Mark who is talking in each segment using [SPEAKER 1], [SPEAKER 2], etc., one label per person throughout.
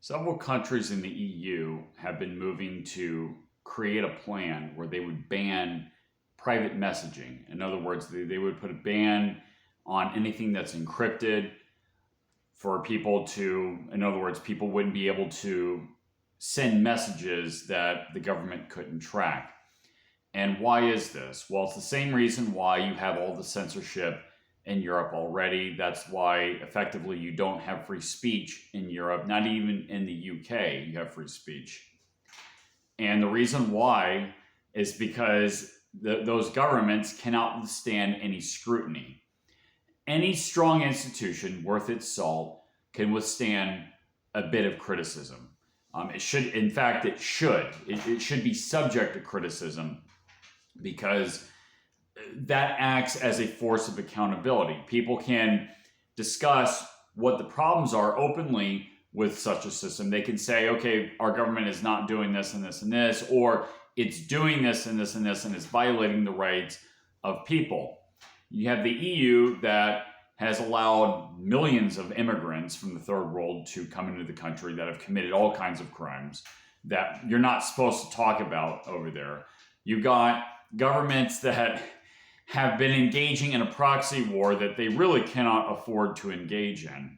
[SPEAKER 1] Several countries in the EU have been moving to create a plan where they would ban private messaging. In other words, they would put a ban on anything that's encrypted for people to, in other words, people wouldn't be able to send messages that the government couldn't track. And why is this? Well, it's the same reason why you have all the censorship in Europe already. That's why effectively you don't have free speech in Europe, not even in the UK, you have free speech. And the reason why is because those governments cannot withstand any scrutiny. Any strong institution worth its salt can withstand a bit of criticism. It should, in fact, it should. It should be subject to criticism because that acts as a force of accountability. People can discuss what the problems are openly with such a system. They can say, okay, our government is not doing this and this and this, or it's doing this and this and this, and it's violating the rights of people. You have the EU that has allowed millions of immigrants from the third world to come into the country that have committed all kinds of crimes that you're not supposed to talk about over there. You've got governments that have been engaging in a proxy war that they really cannot afford to engage in,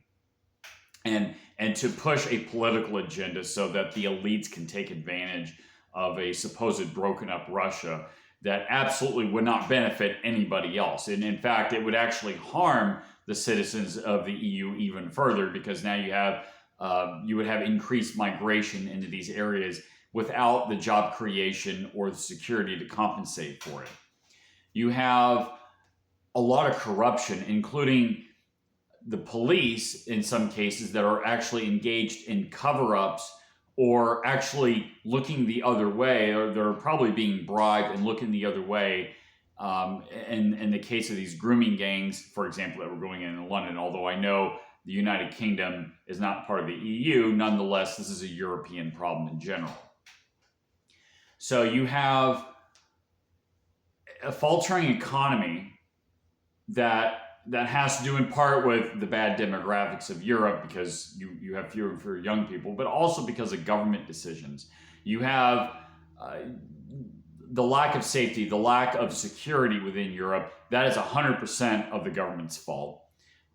[SPEAKER 1] and to push a political agenda so that the elites can take advantage of a supposed broken up Russia that absolutely would not benefit anybody else. And in fact, it would actually harm the citizens of the EU even further, because now you would have increased migration into these areas without the job creation or the security to compensate for it. You have a lot of corruption, including the police in some cases that are actually engaged in cover-ups or actually looking the other way, or they're probably being bribed and looking the other way. In the case of these grooming gangs, for example, that were going in London, although I know the United Kingdom is not part of the EU, nonetheless, this is a European problem in general. So you have a faltering economy that has to do in part with the bad demographics of Europe, because you have fewer and fewer young people, but also because of government decisions. You have the lack of safety, the lack of security within Europe. That is 100% of the government's fault,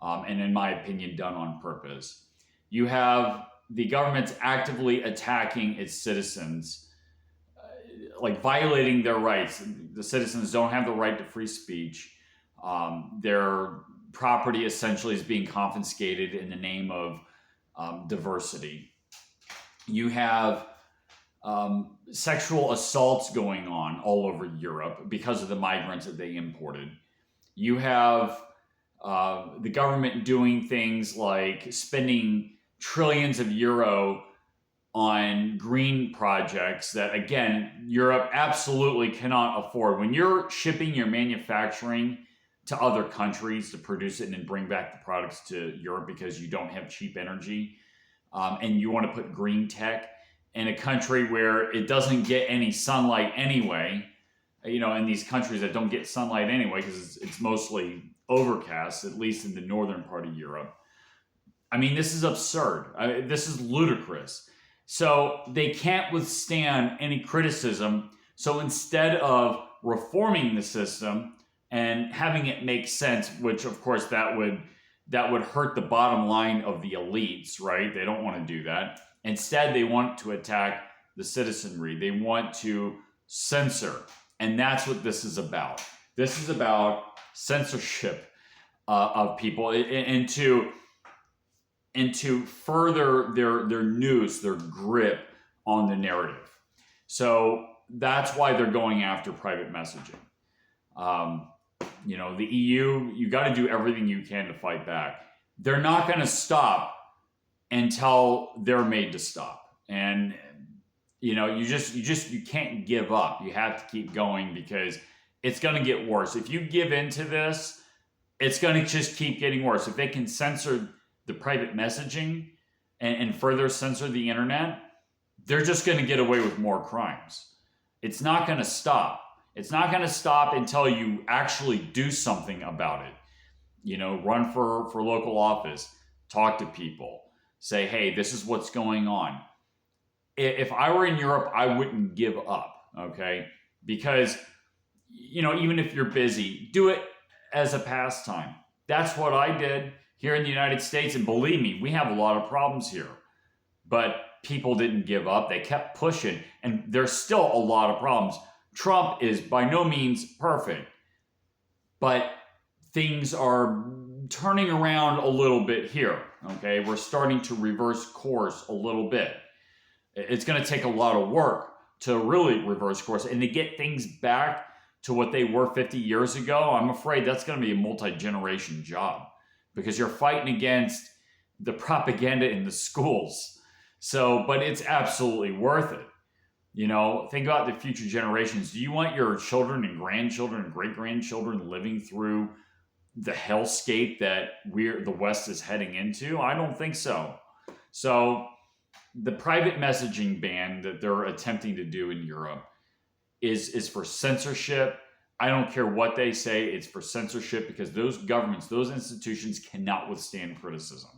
[SPEAKER 1] and in my opinion, done on purpose. You have the government's actively attacking its citizens, like violating their rights. The citizens don't have the right to free speech. Their property essentially is being confiscated in the name of diversity. You have sexual assaults going on all over Europe because of the migrants that they imported. You have the government doing things like spending trillions of euro on green projects that, again, Europe absolutely cannot afford. When you're shipping your manufacturing to other countries to produce it and then bring back the products to Europe because you don't have cheap energy, and you want to put green tech in a country where it doesn't get any sunlight anyway, in these countries that don't get sunlight anyway because it's mostly overcast, at least in the northern part of Europe. I mean, this is absurd. This is ludicrous. So they can't withstand any criticism. So instead of reforming the system and having it make sense, which of course that would hurt the bottom line of the elites, right? They don't want to do that. Instead, they want to attack the citizenry. They want to censor. And that's what this is about. This is about censorship of people and to further their noose, their grip on the narrative. So that's why they're going after private messaging. The EU, you got to do everything you can to fight back. They're not going to stop until they're made to stop. And you can't give up. You have to keep going because it's going to get worse. If you give into this, it's going to just keep getting worse. If they can censor the private messaging and further censor the internet, they're just going to get away with more crimes. It's not going to stop. It's not going to stop until you actually do something about it. Run for local office, talk to people, say, hey, this is what's going on. If I were in Europe, I wouldn't give up, okay? Because, even if you're busy, do it as a pastime. That's what I did here in the United States. And believe me, we have a lot of problems here. But people didn't give up. They kept pushing. And there's still a lot of problems. Trump is by no means perfect. But things are turning around a little bit here, okay? We're starting to reverse course a little bit. It's going to take a lot of work to really reverse course and to get things back to what they were 50 years ago. I'm afraid that's going to be a multi-generation job because you're fighting against the propaganda in the schools. So, but it's absolutely worth it. Think about the future generations. Do you want your children and grandchildren and great-grandchildren living through the hellscape that the West is heading into? I don't think so. So the private messaging ban that they're attempting to do in Europe is for censorship. I don't care what they say, it's for censorship because those governments, those institutions cannot withstand criticism.